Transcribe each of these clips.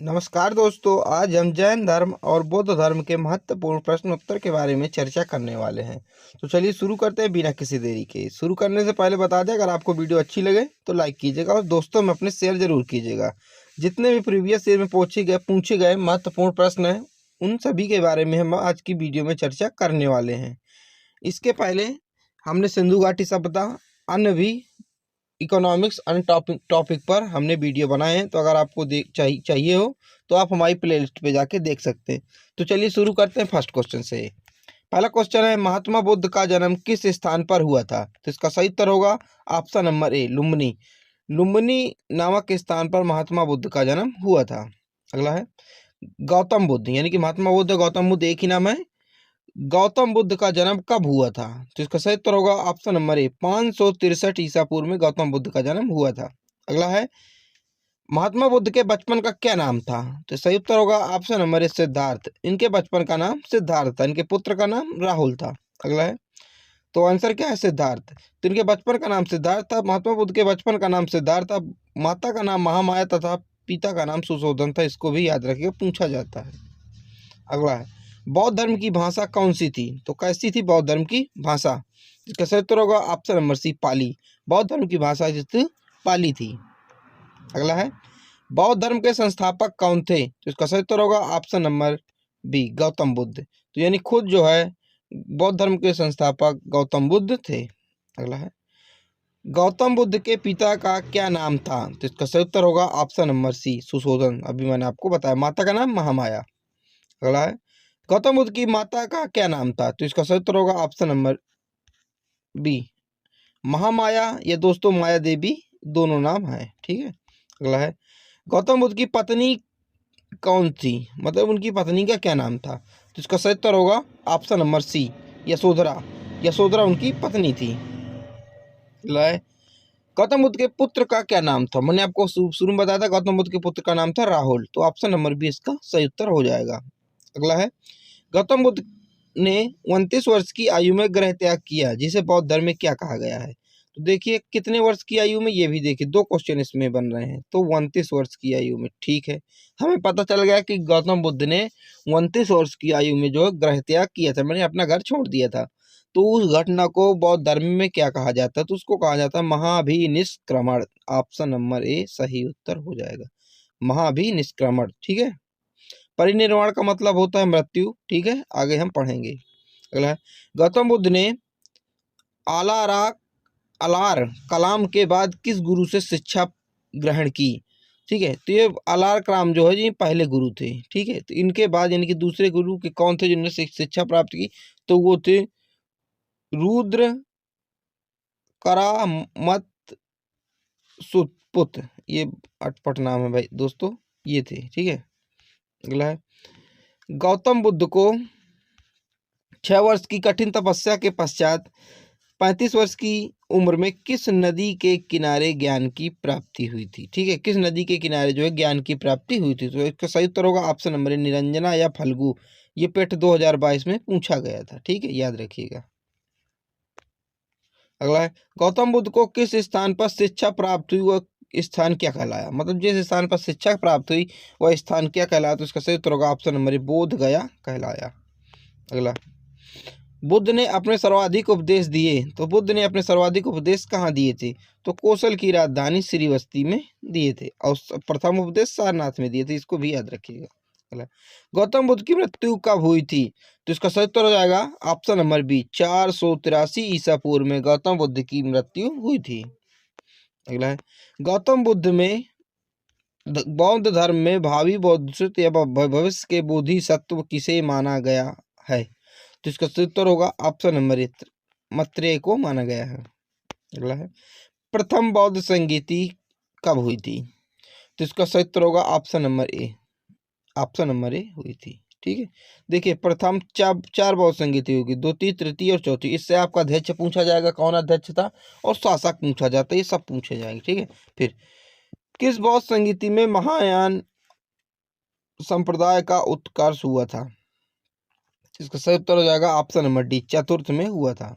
नमस्कार दोस्तों, आज हम जैन धर्म और बौद्ध धर्म के महत्वपूर्ण प्रश्न उत्तर के बारे में चर्चा करने वाले हैं। तो चलिए शुरू करते हैं बिना किसी देरी के। शुरू करने से पहले बता दें, अगर आपको वीडियो अच्छी लगे तो लाइक कीजिएगा और दोस्तों में अपने शेयर जरूर कीजिएगा। जितने भी प्रीवियस ईयर में पूछे गए महत्वपूर्ण प्रश्न हैं, उन सभी के बारे में हम आज की वीडियो में चर्चा करने वाले हैं। इसके पहले हमने सिंधु घाटी सभ्यता, अन्य भी इकोनॉमिक्स एंड टॉपिक पर हमने वीडियो बनाए हैं। तो अगर आपको चाहिए हो तो आप हमारी प्लेलिस्ट पे जाके देख सकते हैं। तो चलिए शुरू करते हैं फर्स्ट क्वेश्चन से। पहला क्वेश्चन है, महात्मा बुद्ध का जन्म किस स्थान पर हुआ था? तो इसका सही उत्तर होगा option number A, Lumbini. Lumbini नामक स्थान पर महात्मा बुद्ध का जन्म हुआ था। अगला है, गौतम बुद्ध, यानी कि महात्मा बुद्ध गौतम बुद्ध एक ही नाम है। गौतम बुद्ध का जन्म कब हुआ था? तो इसका सही उत्तर होगा ऑप्शन नंबर ए, 563 ईसा पूर्व में गौतम बुद्ध का जन्म हुआ था। अगला है, महात्मा बुद्ध के बचपन का क्या नाम था? तो सही उत्तर होगा ऑप्शन नंबर ए, सिद्धार्थ। इनके बचपन का नाम सिद्धार्थ था, इनके पुत्र का नाम राहुल था। अगला है, तो आंसर क्या है? सिद्धार्थ। तो इनके बचपन का नाम सिद्धार्थ था। महात्मा बुद्ध के बचपन का नाम सिद्धार्थ था। माता का नाम महामाया तथा पिता का नाम सुशोधन था। इसको भी याद रखिएगा, पूछा जाता है। अगला है, बौद्ध धर्म की भाषा कौन सी थी? तो कैसी थी बौद्ध धर्म की भाषा? इसका सही उत्तर होगा ऑप्शन नंबर सी, पाली। बौद्ध धर्म की भाषा जिस पाली थी। अगला है, बौद्ध धर्म के संस्थापक कौन थे? तो इसका सही उत्तर होगा option number B, Gautam Buddha. तो यानी खुद जो है बौद्ध धर्म के संस्थापक गौतम बुद्ध थे। अगला है, गौतम बुद्ध के पिता का क्या नाम था? तो इसका सही उत्तर होगा ऑप्शन नंबर सी, सुशोधन। अभी मैंने आपको बताया, माता का नाम महामाया। अगला है, गौतम बुद्ध की माता का क्या नाम था? तो इसका सही उत्तर होगा ऑप्शन नंबर बी, महामाया या दोस्तों माया देवी, दोनों नाम है। ठीक है। अगला है, गौतम बुद्ध की पत्नी कौन थी? मतलब उनकी पत्नी का क्या नाम था? तो इसका सही उत्तर होगा option number C, Yashodhara. Yashodhara उनकी पत्नी थी। अगला है, गौतम बुद्ध के पुत्र का क्या नाम था? मैंने आपको शुरू में बताया था, गौतम बुद्ध के पुत्र का नाम था राहुल। तो ऑप्शन नंबर बी इसका सही उत्तर हो जाएगा। अगला है, गौतम बुद्ध ने 29 वर्ष की आयु में ग्रह त्याग किया, जिसे बौद्ध धर्म में क्या कहा गया है? तो देखिए कितने वर्ष की आयु में, ये भी देखिए दो क्वेश्चन इसमें बन रहे हैं। तो 29 वर्ष की आयु में, ठीक है। हमें पता चल गया कि गौतम बुद्ध ने 29 वर्ष की आयु में जो ग्रह त्याग किया था, मैंने अपना घर छोड़ दिया था। तो उस घटना को बौद्ध धर्म में क्या कहा जाता है? तो उसको कहा जाता है महाभिनिष्क्रमण। ऑप्शन नंबर ए सही उत्तर हो जाएगा, महाभिनिष्क्रमण। ठीक है। परिनिर्वाण का मतलब होता है मृत्यु। ठीक है, आगे हम पढ़ेंगे। अगला है, गौतम बुद्ध ने आलारा अलार कलाम के बाद किस गुरु से शिक्षा ग्रहण की? ठीक है, तो ये अलार कलाम जो है ये पहले गुरु थे। ठीक है, तो इनके बाद यानी कि दूसरे गुरु के कौन थे जिन्होंने शिक्षा प्राप्त की? तो वो थे रुद्र करामत सुपुत। ये अटपट नाम है भाई दोस्तों, ये थे। ठीक है। अगला है, गौतम बुद्ध को 6 वर्ष की कठिन तपस्या के पश्चात 35 वर्ष की उम्र में किस नदी के किनारे ज्ञान की प्राप्ति हुई थी? ठीक है, किस नदी के किनारे जो है ज्ञान की प्राप्ति हुई थी? तो इसका सही उत्तर होगा ऑप्शन नंबर ए, निरंजना या फल्गु। ये पेट 2022 में पूछा गया था। ठीक है, याद रखिएगा। अगला है, गौतम बुद्ध को किस स्थान पर शिक्षा प्राप्त हुई, वह स्थान क्या कहलाया? मतलब जिस स्थान पर शिक्षा प्राप्त हुई वह स्थान क्या कहलाया? तो इसका सही उत्तर होगा ऑप्शन नंबर ए, बोध गया कहलाया। अगला, बुद्ध ने अपने सर्वाधिक उपदेश दिए, तो बुद्ध ने अपने सर्वाधिक उपदेश कहाँ दिए थे? तो कौशल की राजधानी श्रीवस्ती में दिए थे, और प्रथम उपदेश सारनाथ में दिए थे। इसको भी याद रखिएगा। अगला, गौतम बुद्ध की मृत्यु कब हुई थी? तो इसका सही उत्तर हो जाएगा ऑप्शन नंबर बी, 483 ईसा पूर्व में गौतम बुद्ध की मृत्यु हुई थी। अगला है, गौतम बुद्ध में बौद्ध धर्म में भावी बौद्ध या भविष्य के बोधिसत्व किसे माना गया है? तो इसका सही उत्तर होगा ऑप्शन नंबर ए, मैत्रेय को माना गया है। अगला है, प्रथम बौद्ध संगीति कब हुई थी? तो इसका सही उत्तर होगा option number A, option number A हुई थी। ठीक है, देखिए प्रथम चार बौद्ध संगीति होगी, द्वितीय, तृतीय और चौथी। इससे आपका अध्यक्ष पूछा जाएगा, कौन अध्यक्ष था, और शासक पूछा जाता है, ये सब पूछे जाएंगे। ठीक है, फिर किस बौद्ध संगीति में महायान संप्रदाय का उत्कर्ष हुआ था? इसका सही उत्तर हो जाएगा ऑप्शन नंबर डी, चतुर्थ में हुआ था।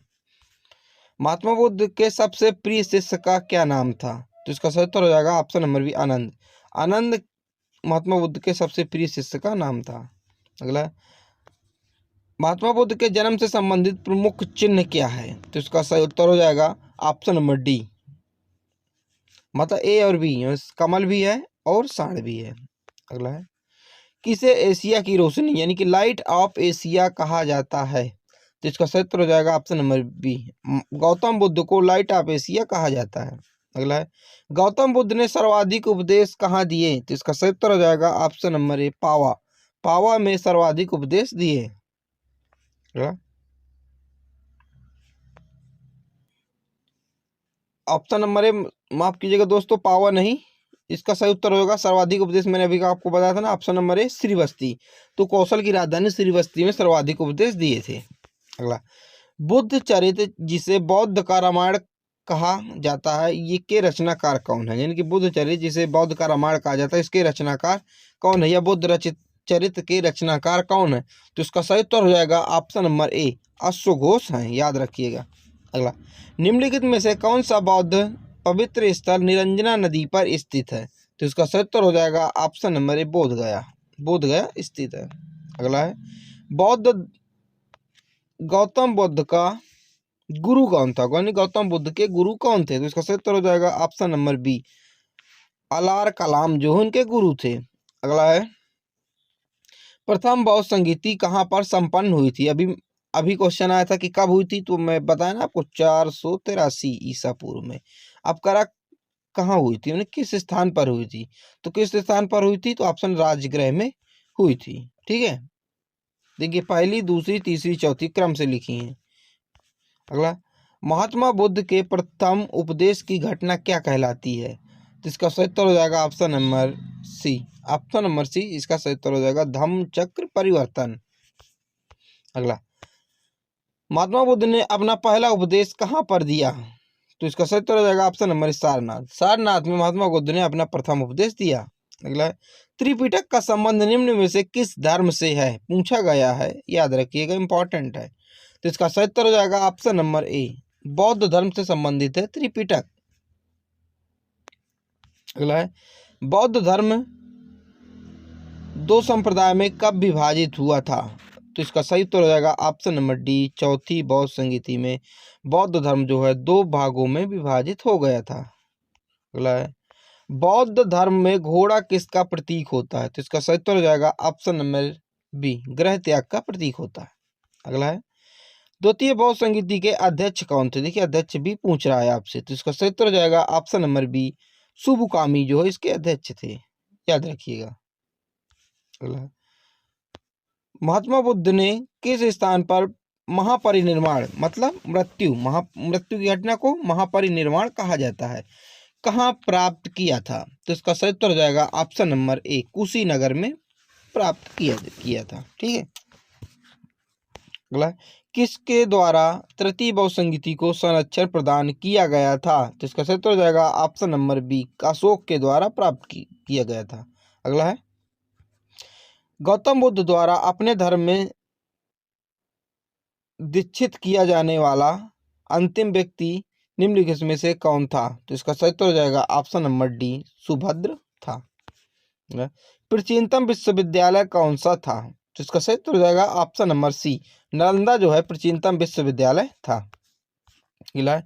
महात्मा बुद्ध के सबसे प्रिय शिष्य का क्या नाम था? तो इसका सही उत्तर हो जाएगा ऑप्शन नंबर बी, आनंद। आनंद महात्मा बुद्ध के सबसे प्रिय शिष्य का नाम था। अगला, महात्मा बुद्ध के जन्म से संबंधित प्रमुख चिन्ह क्या है? तो इसका सही उत्तर हो जाएगा ऑप्शन नंबर डी, मतलब ए और बी, कमल भी है और सांड भी है। अगला है, किसे एशिया की रोशनी यानी कि लाइट ऑफ एशिया कहा जाता है? तो इसका सही उत्तर हो जाएगा option number B, Gautam Buddha को लाइट ऑफ एशिया कहा जाता है। अगला है, गौतम बुद्ध ने सर्वाधिक उपदेश कहाँ दिए? तो इसका सही उत्तर हो जाएगा ऑप्शन नंबर ए, पावा, पावा में सर्वाधिक उपदेश दिए। ऑप्शन नंबर ए, माफ कीजिएगा दोस्तों, पावा नहीं, इसका सही उत्तर होगा सर्वाधिक उपदेश, मैंने अभी आपको बताया था ना, ऑप्शन नंबर ए श्रीवस्ती। तो कौशल की राजधानी श्रीवस्ती में सर्वाधिक उपदेश दिए थे। अगला, बुद्ध चरित्र जिसे बौद्ध का रामायण कहा जाता है, ये के रचनाकार कौन है? यानी कि बुद्ध चरित्र जिसे बौद्ध का रामायण कहा जाता है, इसके रचनाकार कौन है, या बुद्ध रचित चरित्र के रचनाकार कौन है? तो इसका सही उत्तर हो जाएगा ऑप्शन नंबर ए, अश्वघोष हैं, याद रखिएगा। अगला, निम्नलिखित में से कौन सा बौद्ध पवित्र स्थल निरंजना नदी पर स्थित है? तो इसका सही उत्तर हो जाएगा ऑप्शन नंबर ए, बोध गया, बोध गया स्थित है। अगला है, बौद्ध गौतम बुद्ध का गुरु कौन था? यानी गौतम बुद्ध के गुरु कौन थे? तो इसका सही उत्तर हो जाएगा ऑप्शन नंबर बी, अलार कलाम जो उनके गुरु थे। अगला है, प्रथम बौद्ध संगीति कहाँ पर संपन्न हुई थी? अभी अभी क्वेश्चन आया था कि कब हुई थी, तो मैं बताया ना आपको 483 ईसा पूर्व में। अब करा कहाँ हुई थी, मतलब किस स्थान पर हुई थी? तो किस स्थान पर हुई थी? तो ऑप्शन राजगृह में हुई थी। ठीक है, देखिए पहली, दूसरी, तीसरी, चौथी क्रम से लिखी है। अगला, महात्मा बुद्ध के प्रथम उपदेश की घटना क्या कहलाती है? तो इसका सही उत्तर हो जाएगा option number C, option number C इसका सही उत्तर हो जाएगा, धम्म चक्र परिवर्तन। अगला, महात्मा बुद्ध ने अपना पहला उपदेश कहाँ पर दिया? तो इसका सही उत्तर हो जाएगा ऑप्शन नंबर सारनाथ, सारनाथ में महात्मा बुद्ध ने अपना प्रथम उपदेश दिया। अगला, त्रिपिटक का संबंध निम्न में से किस धर्म से है? पूछा गया है, याद रखिएगा, इंपॉर्टेंट है। तो इसका सही उत्तर हो जाएगा ऑप्शन नंबर ए, बौद्ध धर्म से संबंधित है त्रिपिटक। अगला है, बौद्ध धर्म दो संप्रदाय में कब विभाजित हुआ था? तो इसका सही उत्तर हो जाएगा ऑप्शन नंबर डी, चौथी बौद्ध संगीति में बौद्ध धर्म जो है दो भागों में विभाजित हो गया था। अगला है, बौद्ध धर्म में घोड़ा किसका प्रतीक होता है? तो इसका सही उत्तर हो जाएगा ऑप्शन नंबर बी, ग्रह त्याग का प्रतीक होता है। अगला है, द्वितीय बौद्ध संगीति के अध्यक्ष कौन थे? देखिए अध्यक्ष भी पूछ रहा है आपसे, तो इसका सही उत्तर हो जाएगा ऑप्शन नंबर बी, शुभकामी जो है इसके अध्यक्ष थे, याद रखिएगा। अगला, महात्मा बुद्ध ने किस स्थान पर महापरिनिर्वाण मतलब मृत्यु की घटना को महापरिनिर्वाण कहा जाता है, कहाँ प्राप्त किया था? तो इसका सही उत्तर हो जाएगा ऑप्शन नंबर ए, कुशीनगर में प्राप्त किया था। ठीक है, अगला, किसके द्वारा तृतीय बौद्ध संगीति को संरक्षण प्रदान किया गया था? तो इसका सही उत्तर हो जाएगा ऑप्शन नंबर बी, अशोक के द्वारा प्राप्त किया गया था। अगला है, गौतम बुद्ध द्वारा अपने धर्म में दीक्षित किया जाने वाला अंतिम व्यक्ति निम्नलिखित में से कौन था? तो इसका सही उत्तर हो जाएगा ऑप्शन नंबर डी, सुभद्र था। प्राचीनतम विश्वविद्यालय कौन सा था? तो इसका सही उत्तर हो जाएगा ऑप्शन नंबर सी, नालंदा जो है प्राचीनतम विश्वविद्यालय था। अगला,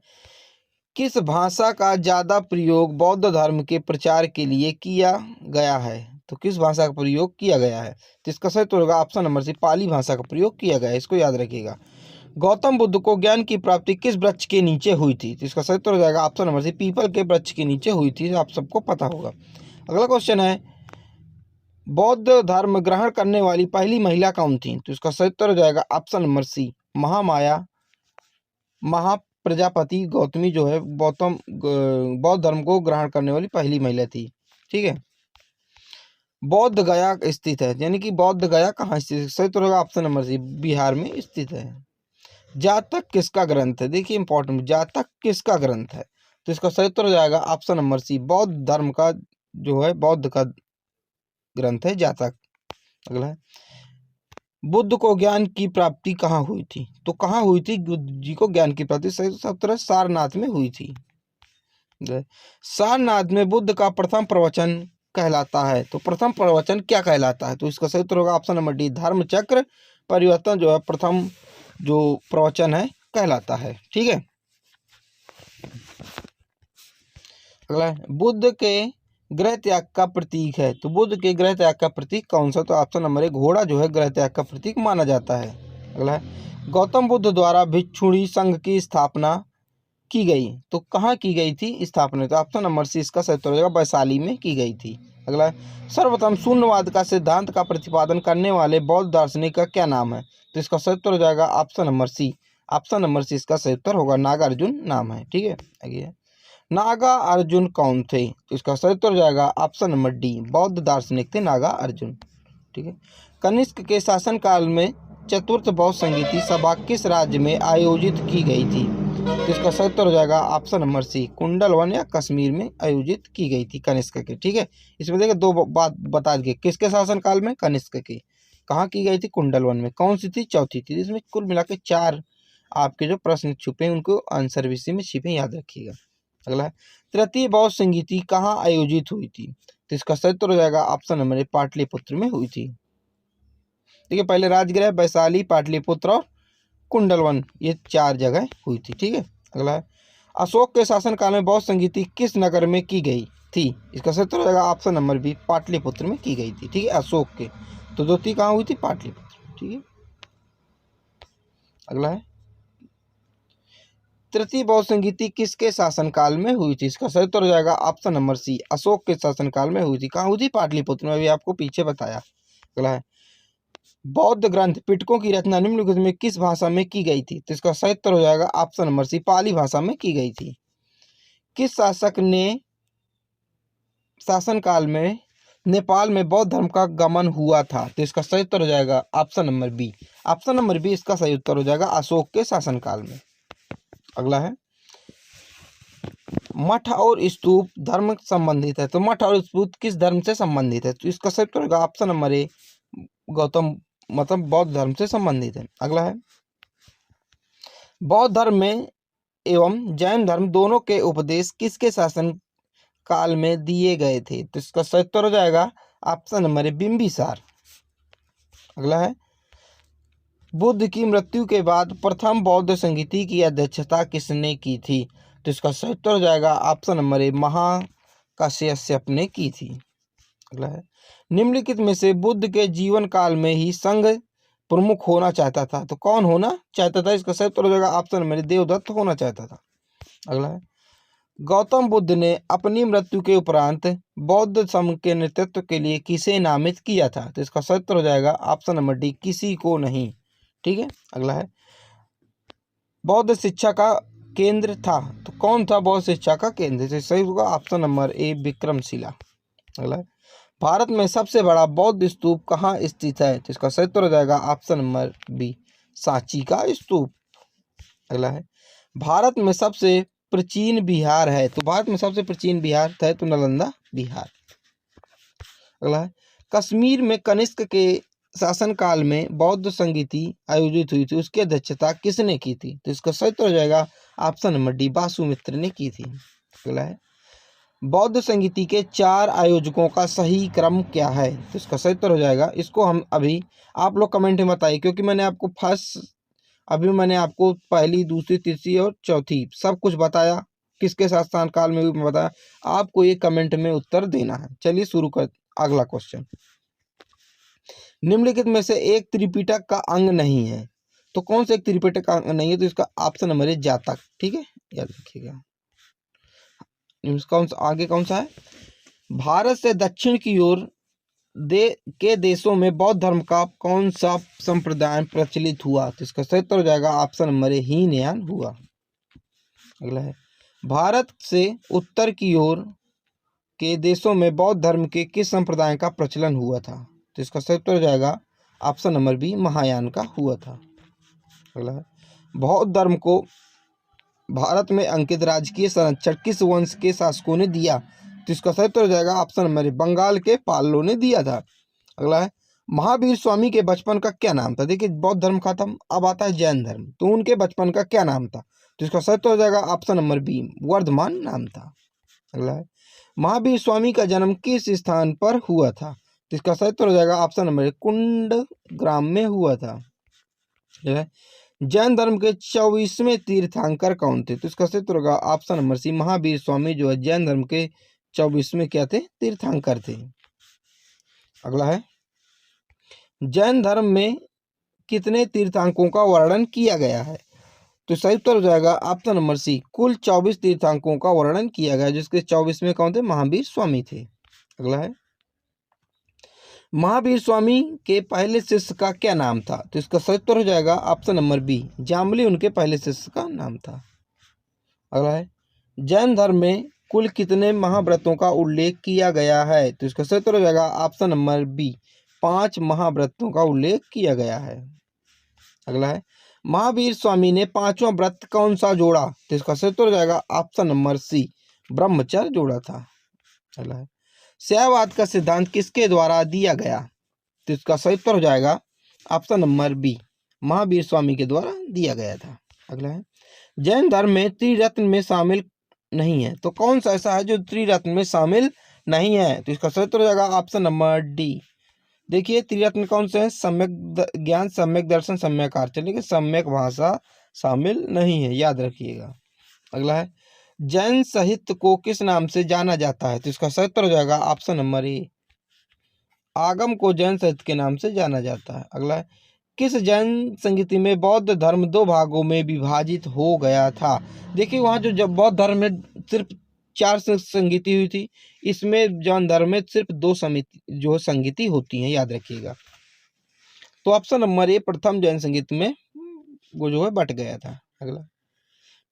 किस भाषा का ज्यादा प्रयोग बौद्ध धर्म के प्रचार के लिए किया गया है? तो किस भाषा का प्रयोग किया गया है? तो इसका सही उत्तर होगा ऑप्शन नंबर सी, पाली भाषा का प्रयोग किया गया है, इसको याद रखिएगा। गौतम बुद्ध को ज्ञान की प्राप्ति किस वृक्ष के नीचे हुई थी? तो इसका सही उत्तर हो जाएगा ऑप्शन नंबर सी, पीपल के वृक्ष के नीचे हुई थी, आप सबको पता होगा। अगला क्वेश्चन है, बौद्ध धर्म ग्रहण करने वाली पहली महिला कौन थी? तो इसका सही उत्तर हो जाएगा option number C, Mahamaya Mahaprajapati Gautami जो है बौद्ध धर्म को ग्रहण करने वाली पहली महिला थी। ठीक है, बौद्ध गया स्थित है, यानी कि बौद्ध गया कहाँ स्थित है? सही उत्तर होगा ऑप्शन नंबर सी, बिहार में स्थित है। जातक किसका ग्रंथ है? देखिए इंपॉर्टेंट, जातक किसका ग्रंथ है? तो इसका सही उत्तर हो जाएगा ऑप्शन नंबर सी, बौद्ध धर्म का जो है बौद्ध का ग्रंथ है जातक। अगला है, बुद्ध को ज्ञान की प्राप्ति कहाँ हुई थी? तो कहाँ हुई थी बुद्ध जी को ज्ञान की प्राप्ति? सही उत्तर सारनाथ में हुई थी। सारनाथ में बुद्ध का प्रथम प्रवचन कहलाता है? तो प्रथम प्रवचन क्या कहलाता है? तो इसका सही उत्तर होगा ऑप्शन नंबर डी, धर्म चक्र परिवर्तन जो है प्रथम जो प्रवचन है कहलाता है। ठीक है, अगला है, बुद्ध के गृह त्याग का प्रतीक है। तो बुद्ध के गृह त्याग का प्रतीक कौन सा? तो ऑप्शन नंबर ए, घोड़ा जो है गृह त्याग का प्रतीक माना जाता है। अगला है, गौतम बुद्ध द्वारा भिक्षुणी संघ की स्थापना की गई, तो कहाँ की गई थी स्थापना? तो ऑप्शन नंबर सी इसका सही उत्तर हो जाएगा, वैशाली में की गई थी। अगला है, सर्वप्रथम शून्यवाद का सिद्धांत का प्रतिपादन करने वाले बौद्ध दार्शनिक का क्या नाम है? तो इसका सही उत्तर हो जाएगा option number C. Option number C इसका सही उत्तर होगा, नागार्जुन नाम है। ठीक है, आगे नागा अर्जुन कौन थे? तो इसका सही उत्तर हो जाएगा ऑप्शन नंबर डी, बौद्ध दार्शनिक थे नागा अर्जुन। ठीक है, कनिष्क के शासनकाल में चतुर्थ बौद्ध संगीति सभा किस राज्य में आयोजित की गई थी? तो इसका सही उत्तर हो जाएगा ऑप्शन नंबर सी, कुंडलवन या कश्मीर में आयोजित की गई थी कनिष्क के। ठीक है, इसमें देखिए दो बात बता दी, किसके शासनकाल में? कनिष्क की। कहाँ की गई थी? कुंडलवन में। कौन सी थी? चौथी थी। इसमें कुल मिला के 4 आपके जो प्रश्न छुपे हैं उनको आंसर भी इसी में छिपे, याद रखिएगा। अगला है, तृतीय बौद्ध संगीति कहाँ आयोजित हुई थी? तो इसका सही उत्तर हो जाएगा ऑप्शन नंबर पाटलिपुत्र में हुई थी। ठीक है, पहले राजगृह, वैशाली, पाटलिपुत्र और कुंडलवन, ये 4 जगह हुई थी। ठीक है, अगला है, अशोक के शासनकाल में बौद्ध संगीति किस नगर में की गई थी? इसका सही उत्तर हो जाएगा ऑप्शन नंबर बी, पाटलिपुत्र में की गई थी। ठीक है, अशोक के। तो द्वितीय कहाँ हुई थी? पाटलिपुत्र। ठीक है, अगला है, तृतीय बौद्ध संगीति किसके शासनकाल में हुई थी? इसका सही उत्तर हो जाएगा ऑप्शन नंबर सी, अशोक के शासनकाल में हुई थी। कहाँ हुई थी? पाटलिपुत्र में, अभी आपको पीछे बताया। अगला है, बौद्ध ग्रंथ पिटकों की रचना निम्नलिखित में किस भाषा में की गई थी? तो इसका सही उत्तर हो जाएगा ऑप्शन नंबर सी, पाली भाषा में की गई थी। किस शासक ने शासनकाल में नेपाल में बौद्ध धर्म का गमन हुआ था? तो इसका सही उत्तर हो जाएगा option number B. Option number B इसका सही उत्तर हो जाएगा, अशोक के शासनकाल में। अगला है, मठ और स्तूप धर्म संबंधित है। तो मठ और स्तूप किस धर्म से संबंधित है? तो इसका सही उत्तर होगा ऑप्शन नंबर ए, गौतम मतलब बौद्ध धर्म से संबंधित है। अगला है, बौद्ध धर्म में एवं जैन धर्म दोनों के उपदेश किसके शासन काल में दिए गए थे? तो इसका सही उत्तर हो जाएगा ऑप्शन नंबर ए, बिंबिसार। अगला है, बुद्ध की मृत्यु के बाद प्रथम बौद्ध संगीति की अध्यक्षता किसने की थी? तो इसका सही उत्तर हो जाएगा ऑप्शन नंबर ए, महाकाश्यप ने की थी। अगला है, निम्नलिखित में से बुद्ध के जीवन काल में ही संघ प्रमुख होना चाहता था, तो कौन होना चाहता था? इसका सही उत्तर हो जाएगा ऑप्शन नंबर ए, देवदत्त होना चाहता था। अगला है, गौतम बुद्ध ने अपनी मृत्यु के उपरांत बौद्ध संघ के नेतृत्व के लिए किसे नामित किया था? तो इसका सही उत्तर हो जाएगा ऑप्शन नंबर डी, किसी को नहीं। ठीक है, अगला है, बौद्ध शिक्षा का केंद्र था, तो कौन था बौद्ध शिक्षा का केंद्र? तो सही होगा ऑप्शन नंबर ए, विक्रमशिला। अगला है, भारत में सबसे बड़ा बौद्ध स्तूप कहाँ स्थित है? तो इसका सही उत्तर हो जाएगा ऑप्शन नंबर बी, सांची का स्तूप। अगला है, भारत में सबसे प्राचीन बिहार है, तो भारत में सबसे प्राचीन बिहार है तो नालंदा बिहार। अगला है, कश्मीर में कनिष्क के शासनकाल में बौद्ध संगीति आयोजित हुई थी, उसकी अध्यक्षता किसने की थी? तो इसका सही उत्तर हो जाएगा ऑप्शन नंबर डी, वासुमित्र ने की थी। अगला है, बौद्ध संगीति के 4 आयोजकों का सही क्रम क्या है? तो इसका सही उत्तर हो जाएगा, इसको हम अभी आप लोग कमेंट में बताइए, क्योंकि मैंने आपको पहली, दूसरी, तीसरी और चौथी सब कुछ बताया, किसके शासन काल में भी बताया। आपको ये कमेंट में उत्तर देना है। चलिए शुरू कर, अगला क्वेश्चन, निम्नलिखित में से एक त्रिपिटक का अंग नहीं है, तो कौन सा एक त्रिपिटक का अंग नहीं है? तो इसका ऑप्शन नंबर है जातक। ठीक है, याद रखिएगा। आगे कौन सा है? भारत से दक्षिण की ओर के देशों में बौद्ध धर्म का कौन सा संप्रदाय प्रचलित हुआ? तो इसका सही उत्तर हो जाएगा ऑप्शन नंबर ए, हीनयान हुआ। अगला है, भारत से उत्तर की ओर के देशों में बौद्ध धर्म के किस संप्रदाय का प्रचलन हुआ था? तो इसका सही उत्तर हो जाएगा ऑप्शन नंबर बी, महायान का हुआ था। अगला है, बौद्ध धर्म को भारत में अंकित राजकीय संरक्षण किस वंश के शासकों ने दिया? तो इसका सही उत्तर हो जाएगा ऑप्शन नंबर ए, बंगाल के पालों ने दिया था। अगला है, महावीर स्वामी के बचपन का क्या नाम था? देखिए बौद्ध धर्म खत्म, अब आता है जैन धर्म, तो उनके बचपन का क्या नाम था? तो इसका सही उत्तर हो जाएगा ऑप्शन नंबर बी, वर्धमान नाम था। अगला है, महावीर स्वामी का जन्म किस स्थान पर हुआ था? तो इसका सही उत्तर हो जाएगा ऑप्शन नंबर ए, कुंड ग्राम में हुआ था। ठीक है। जैन धर्म के 24वें तीर्थंकर कौन थे? तो इसका सही उत्तर होगा ऑप्शन नंबर सी, महावीर स्वामी जो है जैन धर्म के 24वें क्या थे? तीर्थंकर थे। अगला है, जैन धर्म में कितने तीर्थंकों का वर्णन किया गया है? तो सही उत्तर हो जाएगा ऑप्शन नंबर सी, कुल 24 तीर्थंकों का वर्णन किया गया, जिसके 24वें कौन थे? महावीर स्वामी थे। अगला है, महावीर स्वामी के पहले शिष्य का क्या नाम था? तो इसका सही उत्तर हो जाएगा ऑप्शन नंबर बी, जामली उनके पहले शिष्य का नाम था। अगला है, जैन धर्म में कुल कितने महाव्रतों का उल्लेख किया गया है? तो इसका सही उत्तर हो जाएगा ऑप्शन नंबर बी, 5 महाव्रतों का उल्लेख किया गया है। अगला है, महावीर स्वामी ने 5वां व्रत कौन सा जोड़ा? तो इसका सही उत्तर हो जाएगा ऑप्शन नंबर सी, ब्रह्मचर्य जोड़ा था। अगला है, शैववाद का सिद्धांत किसके द्वारा दिया गया? तो इसका सही उत्तर हो जाएगा option number B, Mahavir Swami के द्वारा दिया गया था। अगला है, जैन धर्म में त्रिरत्न में शामिल नहीं है, तो कौन सा ऐसा है जो त्रिरत्न में शामिल नहीं है? तो इसका सही उत्तर हो जाएगा ऑप्शन नंबर डी। देखिए त्रिरत्न कौन से हैं? सम्यक ज्ञान, सम्यक दर्शन, सम्यक आचरण, लेकिन सम्यक भाषा शामिल नहीं है, याद रखिएगा। अगला है, जैन साहित्य को किस नाम से जाना जाता है? तो इसका सही उत्तर हो जाएगा ऑप्शन नंबर ए, आगम को जैन साहित्य के नाम से जाना जाता है। अगला है, किस जैन संगीति में बौद्ध धर्म 2 भागों में विभाजित हो गया था? देखिए वहाँ जो जब बौद्ध धर्म में सिर्फ 4 संगीति हुई थी, इसमें जैन धर्म में सिर्फ 2 समिति जो संगीति होती हैं, याद रखिएगा। तो ऑप्शन नंबर ए, प्रथम जैन संगीत में वो जो है बट गया था। अगला,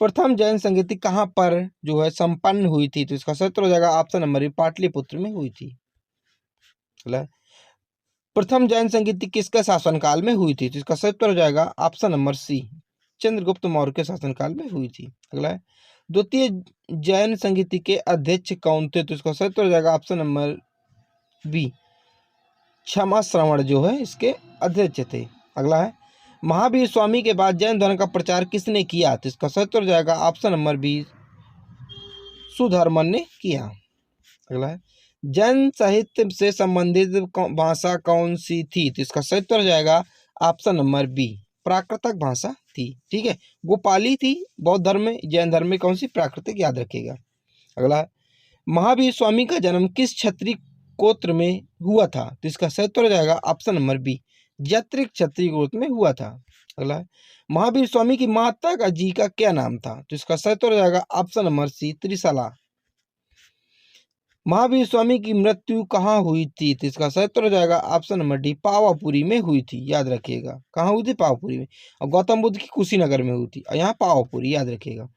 प्रथम जैन संगीति कहाँ पर जो है संपन्न हुई थी? तो इसका सही उत्तर हो जाएगा ऑप्शन नंबर ए, पाटलिपुत्र में हुई थी। अगला, प्रथम जैन संगीति किसके शासनकाल में हुई थी? तो इसका सही उत्तर हो जाएगा option number C, Chandragupta Maurya के शासनकाल में हुई थी। अगला है, द्वितीय जैन संगीति के अध्यक्ष कौन थे? तो इसका सही उत्तर हो जाएगा ऑप्शन नंबर बी, क्षमा श्रवण जो है इसके अध्यक्ष थे। अगला है, महावीर स्वामी के बाद जैन धर्म का प्रचार किसने किया? तो इसका सही उत्तर हो जाएगा ऑप्शन नंबर बी, सुधर्मन ने किया। अगला है, जैन साहित्य से संबंधित भाषा कौन सी थी? तो इसका सही उत्तर हो जाएगा ऑप्शन नंबर बी, प्राकृतिक भाषा थी। ठीक है, गोपाली थी बौद्ध धर्म में, जैन धर्म में कौन सी? प्राकृतिक, याद रखिएगा। अगला, महावीर स्वामी का जन्म किस क्षत्रिय गोत्र में हुआ था? तो इसका सही उत्तर हो जाएगा ऑप्शन नंबर बी, जत्रिक क्षत्रिय गोत्र में हुआ था। अगला, महावीर स्वामी की माता का जी का क्या नाम था? तो इसका सही उत्तर हो जाएगा option number C, Trishala. Mahavir Swami की मृत्यु कहाँ हुई थी? तो इसका सही उत्तर हो जाएगा ऑप्शन नंबर डी, पावापुरी में हुई थी, याद रखिएगा। कहाँ हुई थी? पावापुरी में। और गौतम बुद्ध की कुशीनगर में हुई थी, और यहाँ पावापुरी, याद रखिएगा।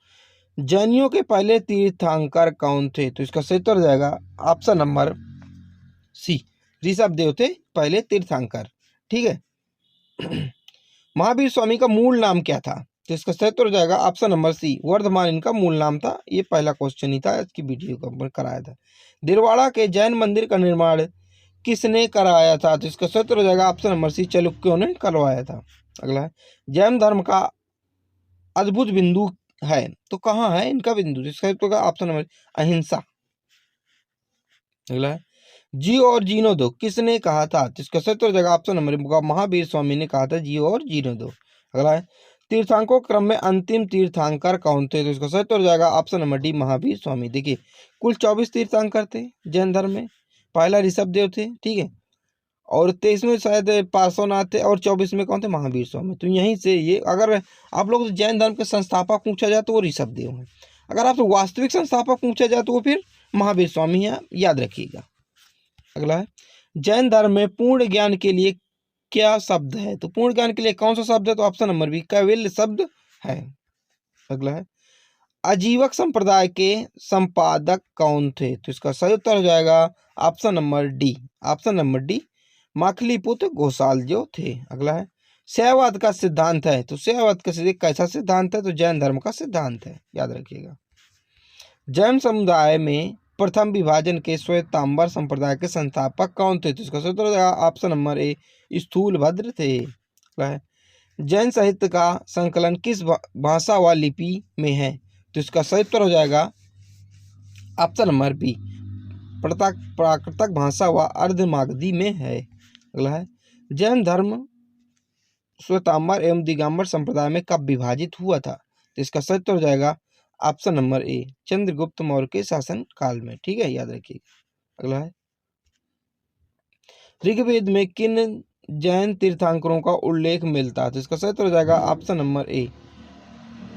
जैनियों के पहले तीर्थंकर कौन थे? तो इसका सही उत्तर हो जाएगा ऑप्शन नंबर सी, ऋषभदेव थे पहले तीर्थंकर। ठीक है। महावीर स्वामी का मूल नाम क्या था? तो इसका सही उत्तर हो जाएगा ऑप्शन नंबर सी, वर्धमान इनका मूल नाम था। ये पहला क्वेश्चन ही था, इसकी वीडियो का कराया था। दिलवाड़ा के जैन मंदिर का निर्माण किसने कराया था? तो इसका सही उत्तर हो जाएगा ऑप्शन नंबर सी, चालुक्यों ने करवाया था। अगला है, जैन धर्म का अद्भुत बिंदु है, तो कहाँ है इनका बिंदु? इसका उत्तर होगा ऑप्शन नंबर अहिंसा। अगला है, जियो और जीनो दो किसने कहा था? तो इसका सही उत्तर हो जाएगा ऑप्शन नंबर, महावीर स्वामी ने कहा था जियो और जीनो दो। अगला है, तीर्थंकों क्रम में अंतिम तीर्थंकर कौन थे? तो इसका सही उत्तर हो जाएगा option number D, Mahavir Swami. देखिए कुल 24 तीर्थंकर थे जैन धर्म में, पहला ऋषभदेव थे, ठीक है, और 23 में शायद पार्श्वनाथ थे, और 24 में कौन थे? महावीर स्वामी। तो यहीं से ये, अगर आप लोग जैन धर्म के संस्थापक पूछा जाए तो वो ऋषभदेव हैं, अगर आप वास्तविक संस्थापक पूछा जाए तो वो फिर महावीर स्वामी है, याद रखिएगा। अगला है, जैन धर्म में पूर्ण ज्ञान के लिए क्या शब्द है? तो पूर्ण ज्ञान के लिए कौन सा शब्द है? तो ऑप्शन नंबर बी, कैवल्य शब्द है। अगला है, आजीवक संप्रदाय के संपादक कौन थे? तो इसका सही उत्तर हो जाएगा option number D, option number D, Makhaliputra Ghoshal जो थे। अगला है, शैववाद का सिद्धांत है, तो शैववाद का कैसा सिद्धांत है? तो जैन धर्म का सिद्धांत है, याद रखिएगा। जैन समुदाय में प्रथम विभाजन के श्वेतांबर संप्रदाय के संस्थापक कौन थे? तो इसका सही उत्तर हो जाएगा ऑप्शन नंबर ए, स्थूलभद्र थे। जैन साहित्य का संकलन किस भाषा व लिपि में है? तो इसका सही उत्तर हो जाएगा ऑप्शन नंबर बी, प्राकृतक भाषा व अर्धमागधी में है। अगला है, जैन धर्म श्वेतांबर एवं दिगंबर संप्रदाय में कब विभाजित हुआ था? तो इसका सही उत्तर हो जाएगा option number A, Chandragupta Maurya के शासन काल में। ठीक है, याद रखिएगा। अगला है, ऋग्वेद में किन जैन तीर्थंकरों का उल्लेख मिलता है? तो इसका सही उत्तर हो जाएगा ऑप्शन नंबर ए,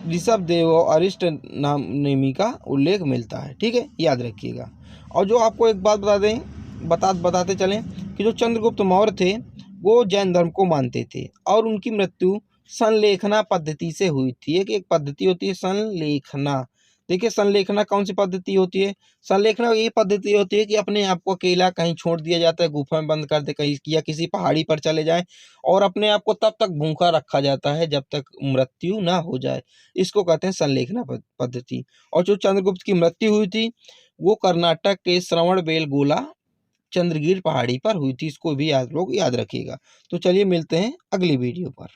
ऋषभदेव और अरिष्ट नेमि का उल्लेख मिलता है। ठीक है, याद रखिएगा। और जो आपको एक बात बताते चलें कि जो चंद्रगुप्त मौर्य थे वो जैन धर्म को मानते थे और उनकी मृत्यु संलेखना पद्धति से हुई थी। एक पद्धति होती है संलेखना। देखिए, संलेखना कौन सी पद्धति होती है? संलेखना ये पद्धति होती है कि अपने आप को अकेला कहीं छोड़ दिया जाता है, गुफा में बंद कर दे कहीं, या किसी पहाड़ी पर चले जाए और अपने आप को तब तक भूखा रखा जाता है जब तक मृत्यु ना हो जाए। इसको कहते हैं संलेखना पद्धति। और जो चंद्रगुप्त की मृत्यु हुई थी वो कर्नाटक के श्रवणबेलगोला चंद्रगिर पहाड़ी पर हुई थी। इसको भी लोग याद रखिएगा। तो चलिए मिलते हैं अगली वीडियो पर।